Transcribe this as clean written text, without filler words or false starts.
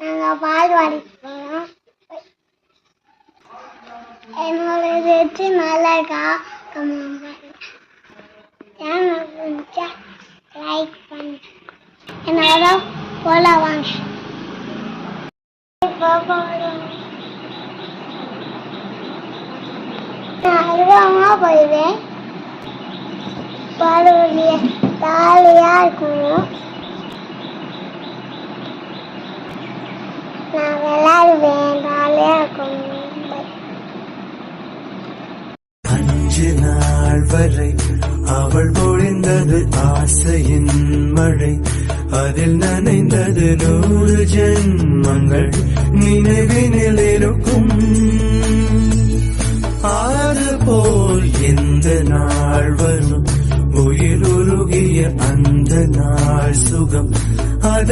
நாங்கள் பால்வாடி போனோம். என்னோட வெற்றி நல்லா இருக்கா? சேனல் பிடிச்சா லைக் பண்ணு. என்னோட போல வாங்க. நான் அழுகாம போயிடுவேன். பால்வாடிய ஜாலியா இருக்கும். நான் விளையாடுவேன், ஜாலியா இருக்கும். 5 நாள் வரை அவள் பொழிந்தது ஆசையின் மழை. அதில் நனைந்தது 100 ஜென்மங்கள் நினைவினில் இருக்கும். அதுபோல் எந்த நாள் வரும் உயிர் உருகிய அந்த நாள் சுகம்.